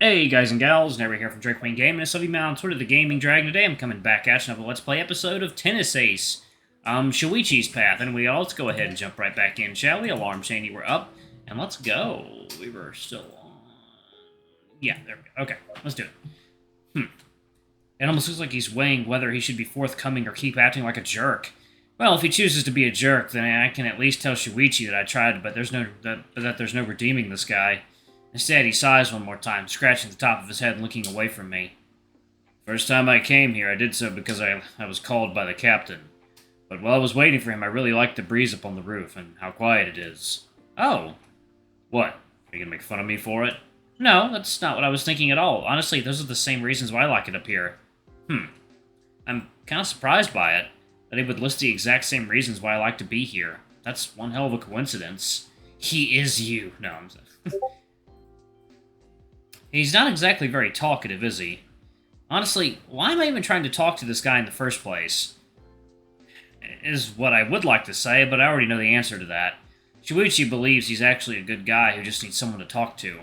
Hey guys and gals, Never here from Drake Queen Gaming, and Subby on Twitter, the Gaming Dragon. Today I'm coming back at you with a Let's Play episode of Tennis Ace, Shuichi's Path, and let's go ahead and jump right back in, shall we? Alarm chain, you were up, and let's go. We were still on. Yeah, there we go. Okay, let's do it. It almost looks like he's weighing whether he should be forthcoming or keep acting like a jerk. Well, if he chooses to be a jerk, then I can at least tell Shuichi that I tried, but there's no redeeming this guy. Instead, he sighs one more time, scratching the top of his head and looking away from me. First time I came here, I did so because I was called by the captain. But while I was waiting for him, I really liked the breeze up on the roof and how quiet it is. Oh. What? Are you gonna make fun of me for it? No, that's not what I was thinking at all. Honestly, those are the same reasons why I like it up here. I'm kind of surprised by it, that he would list the exact same reasons why I like to be here. That's one hell of a coincidence. He is you. No, I'm sorry. He's not exactly very talkative, is he? Honestly, why am I even trying to talk to this guy in the first place? Is what I would like to say, but I already know the answer to that. Shuichi believes he's actually a good guy who just needs someone to talk to.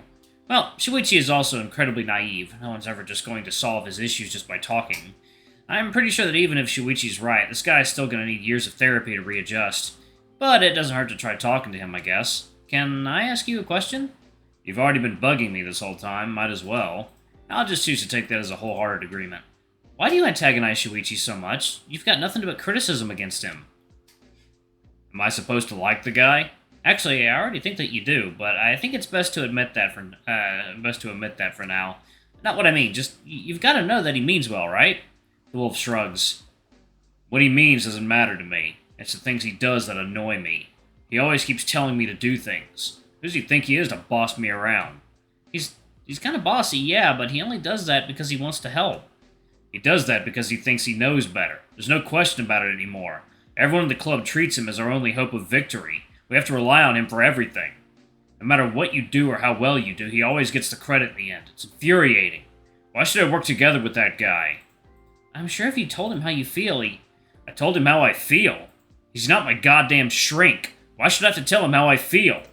Well, Shuichi is also incredibly naive. No one's ever just going to solve his issues just by talking. I'm pretty sure that even if Shuichi's right, this guy's still going to need years of therapy to readjust. But it doesn't hurt to try talking to him, I guess. Can I ask you a question? You've already been bugging me this whole time, might as well. I'll just choose to take that as a wholehearted agreement. Why do you antagonize Shuichi so much? You've got nothing but criticism against him. Am I supposed to like the guy? Actually, I already think that you do, but I think it's best to admit that for now. Not what I mean, just you've got to know that he means well, right? The wolf shrugs. What he means doesn't matter to me. It's the things he does that annoy me. He always keeps telling me to do things. Who does he think he is to boss me around? He's kind of bossy, yeah, but he only does that because he wants to help. He does that because he thinks he knows better. There's no question about it anymore. Everyone in the club treats him as our only hope of victory. We have to rely on him for everything. No matter what you do or how well you do, he always gets the credit in the end. It's infuriating. Why should I work together with that guy? I'm sure if you told him how you feel, I told him how I feel. He's not my goddamn shrink. Why should I have to tell him how I feel?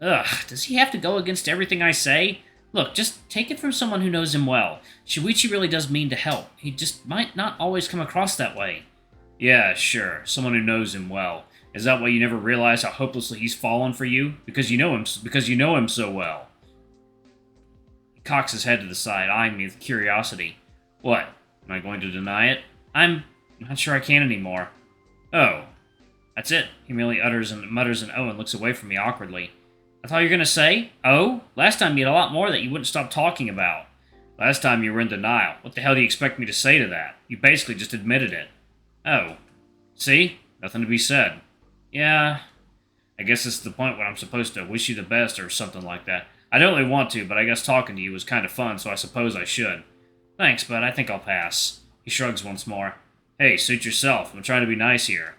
Ugh, does he have to go against everything I say? Look, just take it from someone who knows him well. Shuichi really does mean to help. He just might not always come across that way. Yeah, sure, someone who knows him well. Is that why you never realize how hopelessly he's fallen for you? Because you know him so well. He cocks his head to the side, eyeing me with curiosity. What? Am I going to deny it? I'm not sure I can anymore. Oh. That's it. He merely mutters an O and looks away from me awkwardly. I thought you were going to say, oh? Last time you had a lot more that you wouldn't stop talking about. Last time you were in denial. What the hell do you expect me to say to that? You basically just admitted it. Oh. See? Nothing to be said. Yeah. I guess this is the point when I'm supposed to wish you the best or something like that. I don't really want to, but I guess talking to you was kind of fun, so I suppose I should. Thanks, but I think I'll pass. He shrugs once more. Hey, suit yourself. I'm trying to be nice here.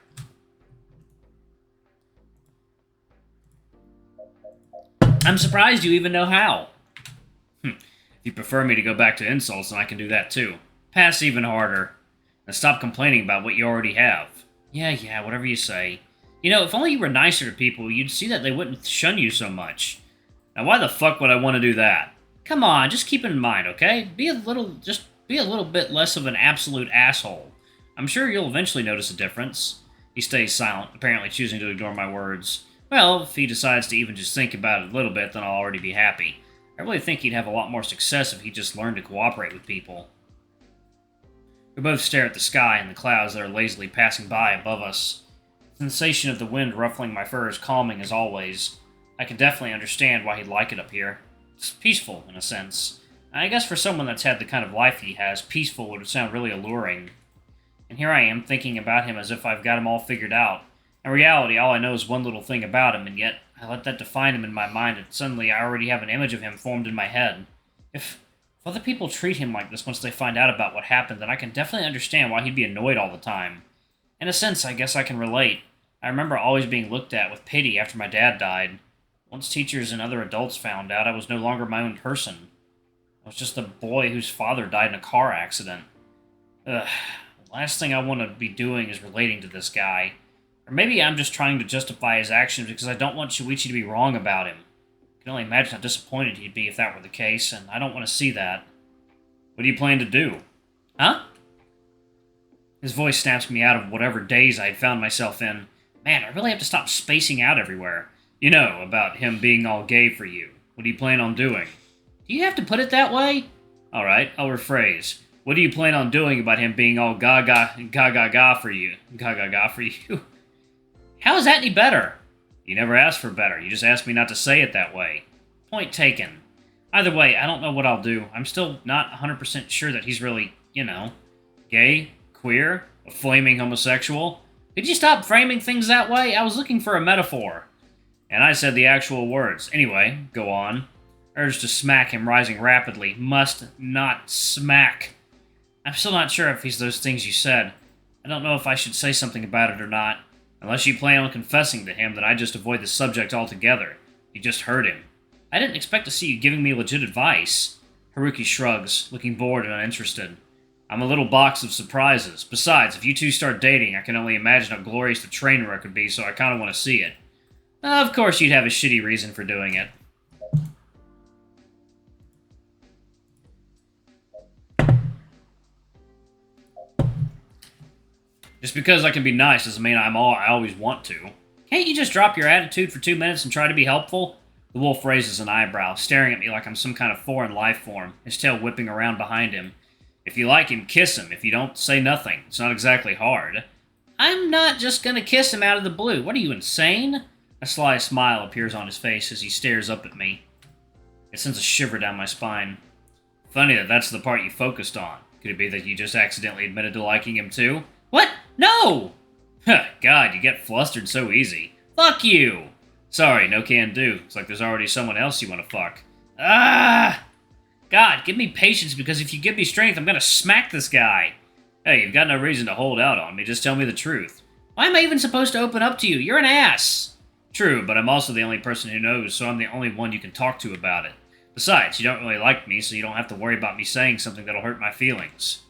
I'm surprised you even know how. If you prefer me to go back to insults, then I can do that too. Pass even harder. And stop complaining about what you already have. Yeah, whatever you say. You know, if only you were nicer to people, you'd see that they wouldn't shun you so much. Now why the fuck would I want to do that? Come on, just keep it in mind, okay? Be a little bit less of an absolute asshole. I'm sure you'll eventually notice a difference. He stays silent, apparently choosing to ignore my words. Well, if he decides to even just think about it a little bit, then I'll already be happy. I really think he'd have a lot more success if he just learned to cooperate with people. We both stare at the sky and the clouds that are lazily passing by above us. The sensation of the wind ruffling my fur is calming as always. I can definitely understand why he'd like it up here. It's peaceful, in a sense. I guess for someone that's had the kind of life he has, peaceful would sound really alluring. And here I am, thinking about him as if I've got him all figured out. In reality, all I know is one little thing about him, and yet I let that define him in my mind, and suddenly I already have an image of him formed in my head. If other people treat him like this once they find out about what happened, then I can definitely understand why he'd be annoyed all the time. In a sense, I guess I can relate. I remember always being looked at with pity after my dad died. Once teachers and other adults found out, I was no longer my own person. I was just a boy whose father died in a car accident. Ugh, the last thing I want to be doing is relating to this guy. Or maybe I'm just trying to justify his actions because I don't want Shuichi to be wrong about him. can only imagine how disappointed he'd be if that were the case, and I don't want to see that. What do you plan to do? Huh? His voice snaps me out of whatever daze I had found myself in. Man, I really have to stop spacing out everywhere. You know, about him being all gay for you. What do you plan on doing? Do you have to put it that way? Alright, I'll rephrase. What do you plan on doing about him being all ga-ga-ga for you? Ga-ga-ga for you? How is that any better? You never asked for better. You just asked me not to say it that way. Point taken. Either way, I don't know what I'll do. I'm still not 100% sure that he's really, you know, gay, queer, a flaming homosexual. Could you stop framing things that way? I was looking for a metaphor. And I said the actual words. Anyway, go on. Urge to smack him rising rapidly. Must not smack. I'm still not sure if he's those things you said. I don't know if I should say something about it or not. Unless you plan on confessing to him, then I just avoid the subject altogether. You just hurt him. I didn't expect to see you giving me legit advice. Haruki shrugs, looking bored and uninterested. I'm a little box of surprises. Besides, if you two start dating, I can only imagine how glorious the train wreck would be, so I kind of want to see it. Of course you'd have a shitty reason for doing it. Just because I can be nice doesn't mean I always want to. Can't you just drop your attitude for 2 minutes and try to be helpful? The wolf raises an eyebrow, staring at me like I'm some kind of foreign life form, his tail whipping around behind him. If you like him, kiss him. If you don't, say nothing. It's not exactly hard. I'm not just gonna kiss him out of the blue. What are you, insane? A sly smile appears on his face as he stares up at me. It sends a shiver down my spine. Funny that that's the part you focused on. Could it be that you just accidentally admitted to liking him too? What? No! God, you get flustered so easy. Fuck you! Sorry, no can do. It's like there's already someone else you want to fuck. Ah! God, give me patience, because if you give me strength, I'm gonna smack this guy. Hey, you've got no reason to hold out on me. Just tell me the truth. Why am I even supposed to open up to you? You're an ass! True, but I'm also the only person who knows, so I'm the only one you can talk to about it. Besides, you don't really like me, so you don't have to worry about me saying something that'll hurt my feelings.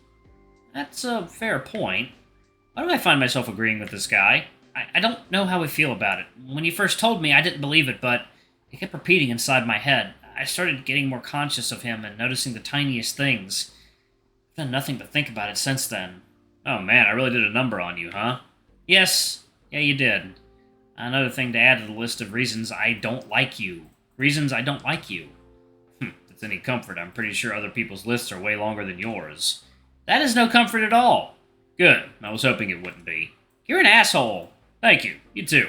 That's a fair point. Why do I find myself agreeing with this guy? I don't know how I feel about it. When you first told me, I didn't believe it, but it kept repeating inside my head. I started getting more conscious of him and noticing the tiniest things. I've done nothing but think about it since then. Oh man, I really did a number on you, huh? Yes. Yeah, you did. Another thing to add to the list of reasons I don't like you. Reasons I don't like you. If it's any comfort, I'm pretty sure other people's lists are way longer than yours. That is no comfort at all. Good. I was hoping it wouldn't be. You're an asshole. Thank you. You too.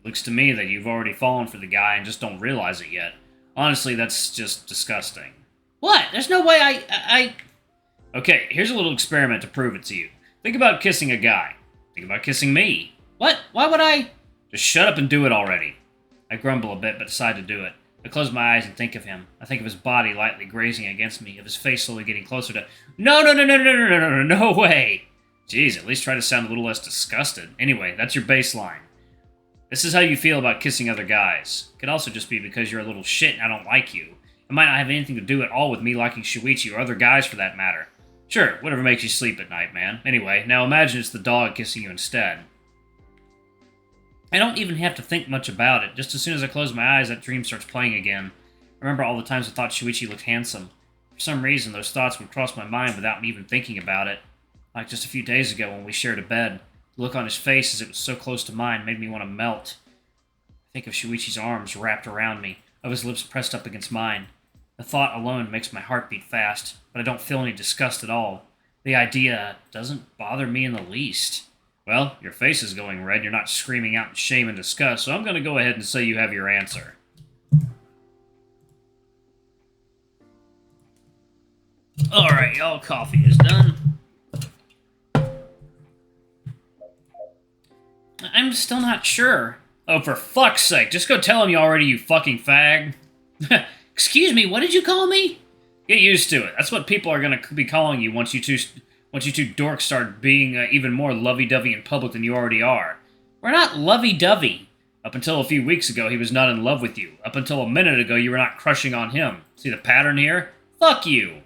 Looks to me that you've already fallen for the guy and just don't realize it yet. Honestly, that's just disgusting. What? There's no way I... Okay, here's a little experiment to prove it to you. Think about kissing a guy. Think about kissing me. What? Why would I... Just shut up and do it already. I grumble a bit, but decide to do it. I close my eyes and think of him. I think of his body lightly grazing against me, of his face slowly getting closer to... No way! Jeez, at least try to sound a little less disgusted. Anyway, that's your baseline. This is how you feel about kissing other guys. It could also just be because you're a little shit and I don't like you. It might not have anything to do at all with me liking Shuichi or other guys for that matter. Sure, whatever makes you sleep at night, man. Anyway, now imagine it's the dog kissing you instead. I don't even have to think much about it. Just as soon as I close my eyes, that dream starts playing again. I remember all the times I thought Shuichi looked handsome. For some reason, those thoughts would cross my mind without me even thinking about it. Like just a few days ago when we shared a bed. The look on his face as it was so close to mine made me want to melt. I think of Shuichi's arms wrapped around me, of his lips pressed up against mine. The thought alone makes my heart beat fast, but I don't feel any disgust at all. The idea doesn't bother me in the least. Well, your face is going red, you're not screaming out in shame and disgust, so I'm going to go ahead and say you have your answer. Alright, y'all, coffee is done. I'm still not sure. Oh, for fuck's sake, just go tell him you already, you fucking fag. Excuse me, what did you call me? Get used to it. That's what people are going to be calling you once you two dorks start being even more lovey-dovey in public than you already are. We're not lovey-dovey. Up until a few weeks ago, he was not in love with you. Up until a minute ago, you were not crushing on him. See the pattern here? Fuck you.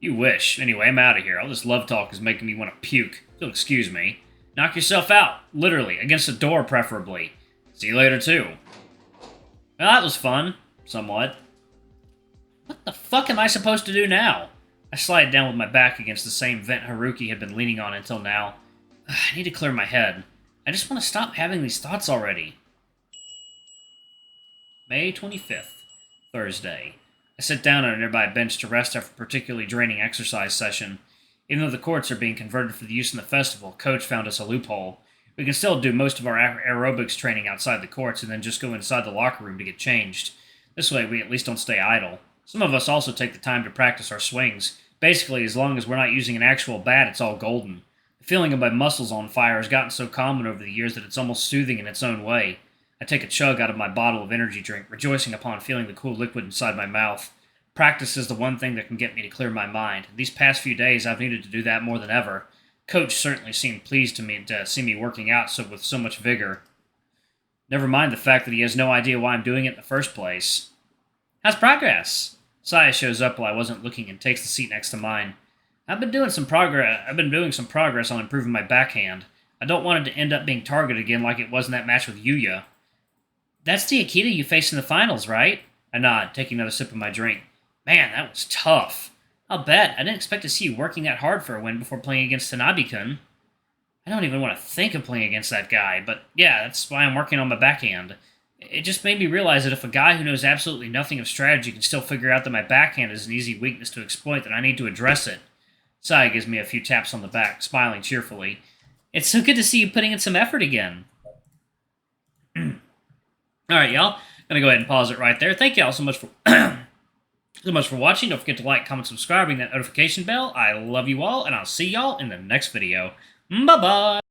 You wish. Anyway, I'm out of here. All this love talk is making me want to puke. So excuse me. Knock yourself out. Literally. Against a door, preferably. See you later, too. Well, that was fun. Somewhat. What the fuck am I supposed to do now? I slide down with my back against the same vent Haruki had been leaning on until now. I need to clear my head. I just want to stop having these thoughts already. May 25th, Thursday. I sit down on a nearby bench to rest after a particularly draining exercise session. Even though the courts are being converted for the use in the festival, Coach found us a loophole. We can still do most of our aerobics training outside the courts and then just go inside the locker room to get changed. This way, we at least don't stay idle. Some of us also take the time to practice our swings. Basically, as long as we're not using an actual bat, it's all golden. The feeling of my muscles on fire has gotten so common over the years that it's almost soothing in its own way. I take a chug out of my bottle of energy drink, rejoicing upon feeling the cool liquid inside my mouth. Practice is the one thing that can get me to clear my mind. These past few days, I've needed to do that more than ever. Coach certainly seemed pleased to see me working out with so much vigor. Never mind the fact that he has no idea why I'm doing it in the first place. How's progress? Saya shows up while I wasn't looking and takes the seat next to mine. I've been doing some progress on improving my backhand. I don't want it to end up being targeted again like it was in that match with Yuya. That's the Akita you faced in the finals, right? I nod, taking another sip of my drink. Man, that was tough. I'll bet. I didn't expect to see you working that hard for a win before playing against Tanabe-kun. I don't even want to think of playing against that guy, but yeah, that's why I'm working on my backhand. It just made me realize that if a guy who knows absolutely nothing of strategy can still figure out that my backhand is an easy weakness to exploit, then I need to address it. Saya gives me a few taps on the back, smiling cheerfully. It's so good to see you putting in some effort again. Alright, y'all. Gonna go ahead and pause it right there. Thank y'all so much for watching. Don't forget to like, comment, subscribe, ring that notification bell. I love you all, and I'll see y'all in the next video. Bye-bye!